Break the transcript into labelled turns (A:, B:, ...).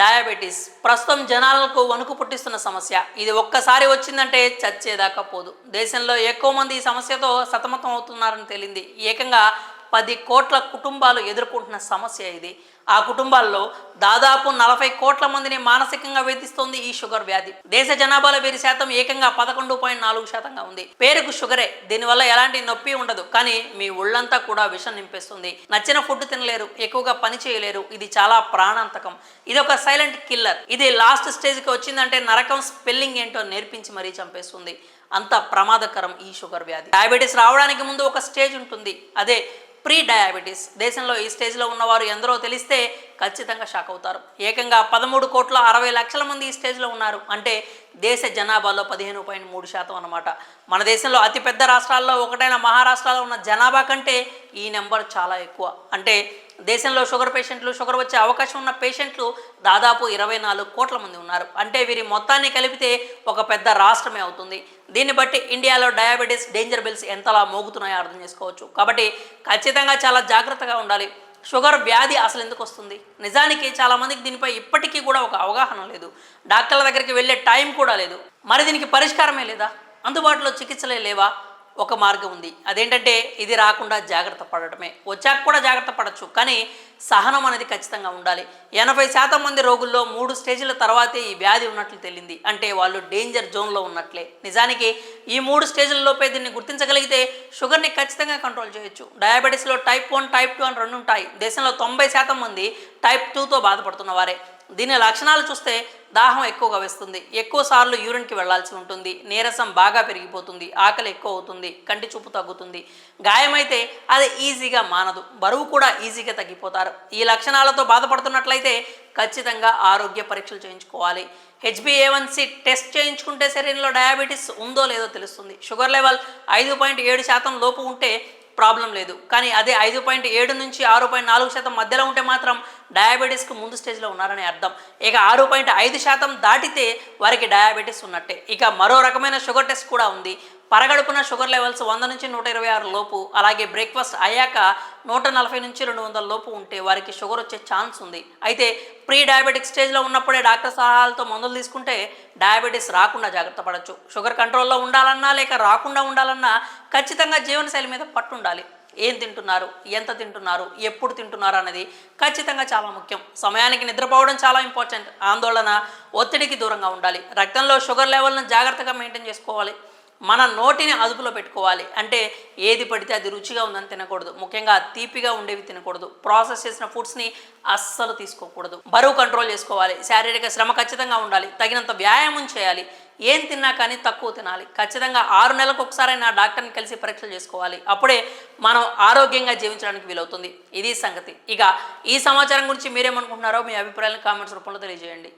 A: Diabetes ప్రస్తుతం జనాలకు వణుకు పుట్టిస్తున్న సమస్య. ఇది ఒక్కసారి వచ్చిందంటే చచ్చేదాకా పోదు. దేశంలో ఎక్కువ మంది ఈ సమస్యతో సతమతం అవుతున్నారని తేలింది. ఏకంగా 10 కోట్ల కుటుంబాలు ఎదుర్కొంటున్న సమస్య ఇది. ఆ కుటుంబాల్లో దాదాపు 40 కోట్ల మందిని మానసికంగా వేధిస్తోంది ఈ షుగర్ వ్యాధి. దేశ జనాభాలో వీరి శాతం ఏకంగా 11.4%గా ఉంది. పేరుకు షుగరే, దీనివల్ల ఎలాంటి నొప్పి ఉండదు, కానీ మీ ఒళ్ళంతా కూడా విషం నింపేస్తుంది. నచ్చిన ఫుడ్ తినలేరు, ఎక్కువగా పని చేయలేరు. ఇది చాలా ప్రాణాంతకం. ఇది ఒక సైలెంట్ కిల్లర్. ఇది లాస్ట్ స్టేజ్కి వచ్చిందంటే నరకం స్పెల్లింగ్ ఏంటో నేర్పించి మరీ చంపేస్తుంది. అంత ప్రమాదకరం ఈ షుగర్ వ్యాధి. డయాబెటీస్ రావడానికి ముందు ఒక స్టేజ్ ఉంటుంది, అదే ప్రీ డయాబెటీస్. దేశంలో ఈ స్టేజ్లో ఉన్నవారు ఎందరో తెలిస్తే ఖచ్చితంగా షాక్ అవుతారు. ఏకంగా 13,60,00,000 మంది ఈ స్టేజ్లో ఉన్నారు. అంటే దేశ జనాభాలో 15.3% అన్నమాట. మన దేశంలో అతిపెద్ద రాష్ట్రాల్లో ఒకటైన మహారాష్ట్రలో ఉన్న జనాభా కంటే ఈ నెంబర్ చాలా ఎక్కువ. అంటే దేశంలో షుగర్ పేషెంట్లు, షుగర్ వచ్చే అవకాశం ఉన్న పేషెంట్లు దాదాపు 24 కోట్ల మంది ఉన్నారు. అంటే వీరి మొత్తాన్ని కలిపితే ఒక పెద్ద రాష్ట్రమే అవుతుంది. దీన్ని బట్టి ఇండియాలో డయాబెటీస్ డేంజర్ బెల్స్ ఎంతలా మోగుతున్నాయో అర్థం చేసుకోవచ్చు. కాబట్టి ఖచ్చితంగా చాలా జాగ్రత్తగా ఉండాలి. షుగర్ వ్యాధి అసలు ఎందుకు వస్తుంది? నిజానికి చాలామందికి దీనిపై ఇప్పటికీ కూడా ఒక అవగాహన లేదు. డాక్టర్ల దగ్గరికి వెళ్ళే టైం కూడా లేదు. మరి దీనికి పరిష్కారమే లేదా? అందుబాటులో చికిత్సలే లేవా? ఒక మార్గం ఉంది. అదేంటంటే ఇది రాకుండా జాగ్రత్త పడటమే. వచ్చాక కూడా జాగ్రత్త పడవచ్చు, కానీ సహనం అనేది ఖచ్చితంగా ఉండాలి. 80% మంది రోగుల్లో 3 స్టేజ్ల తర్వాతే ఈ వ్యాధి ఉన్నట్లు తేలింది. అంటే వాళ్ళు డేంజర్ జోన్లో ఉన్నట్లే. నిజానికి ఈ 3 స్టేజ్లలోపే దీన్ని గుర్తించగలిగితే షుగర్ని ఖచ్చితంగా కంట్రోల్ చేయొచ్చు. డయాబెటీస్లో టైప్ 1, టైప్ 2 అని 2 ఉంటాయి. దేశంలో 90% మంది టైప్ 2తో బాధపడుతున్న వారే. దీని లక్షణాలు చూస్తే దాహం ఎక్కువగా వేస్తుంది, ఎక్కువ సార్లు యూరిన్కి వెళ్లాల్సి ఉంటుంది, నీరసం బాగా పెరిగిపోతుంది, ఆకలి ఎక్కువ అవుతుంది, కంటి చూపు తగ్గుతుంది, గాయమైతే అది ఈజీగా మానదు, బరువు కూడా ఈజీగా తగ్గిపోతారు. ఈ లక్షణాలతో బాధపడుతున్నట్లయితే ఖచ్చితంగా ఆరోగ్య పరీక్షలు చేయించుకోవాలి. HbA1c టెస్ట్ చేయించుకుంటే శరీరంలో డయాబెటీస్ ఉందో లేదో తెలుస్తుంది. షుగర్ లెవెల్ 5.7% లోపు ఉంటే ప్రాబ్లం లేదు, కానీ అదే 5.7 నుంచి 6.4% మధ్యలో ఉంటే మాత్రం డయాబెటీస్కి ముందు స్టేజ్లో ఉన్నారని అర్థం. ఇక 6.5% దాటితే వారికి డయాబెటీస్ ఉన్నట్టే. ఇక మరో రకమైన షుగర్ టెస్ట్ కూడా ఉంది. పరగడుపున షుగర్ లెవెల్స్ 100 నుంచి 126 లోపు, అలాగే బ్రేక్ఫాస్ట్ అయ్యాక 140 నుంచి 200 లోపు ఉంటే వారికి షుగర్ వచ్చే ఛాన్స్ ఉంది. అయితే ప్రీ డయాబెటిక్ స్టేజ్లో ఉన్నప్పుడే డాక్టర్ సలహాలతో మందులు తీసుకుంటే డయాబెటీస్ రాకుండా జాగ్రత్త పడవచ్చు. షుగర్ కంట్రోల్లో ఉండాలన్నా లేక రాకుండా ఉండాలన్నా ఖచ్చితంగా జీవనశైలి మీద పట్టు ఉండాలి. ఏం తింటున్నారు, ఎంత తింటున్నారు, ఎప్పుడు తింటున్నారు అనేది ఖచ్చితంగా చాలా ముఖ్యం. సమయానికి నిద్రపోవడం చాలా ఇంపార్టెంట్. ఆందోళన, ఒత్తిడికి దూరంగా ఉండాలి. రక్తంలో షుగర్ లెవెల్ను జాగ్రత్తగా మెయింటైన్ చేసుకోవాలి. మన నోటిని అదుపులో పెట్టుకోవాలి. అంటే ఏది పడితే అది రుచిగా ఉందని తినకూడదు, ముఖ్యంగా తీపిగా ఉండేవి తినకూడదు, ప్రాసెస్ చేసిన ఫుడ్స్ని అస్సలు తీసుకోకూడదు. బరువు కంట్రోల్ చేసుకోవాలి. శారీరక శ్రమ ఖచ్చితంగా ఉండాలి. తగినంత వ్యాయామం చేయాలి. ఏం తిన్నా కానీ తక్కువ తినాలి. ఖచ్చితంగా 6 నెలలకు ఒకసారైనా డాక్టర్ని కలిసి పరీక్షలు చేసుకోవాలి. అప్పుడే మనం ఆరోగ్యంగా జీవించడానికి వీలవుతుంది. ఇది సంగతి. ఇక ఈ సమాచారం గురించి మీరేమనుకుంటున్నారో మీ అభిప్రాయాలను కామెంట్స్ రూపంలో తెలియజేయండి.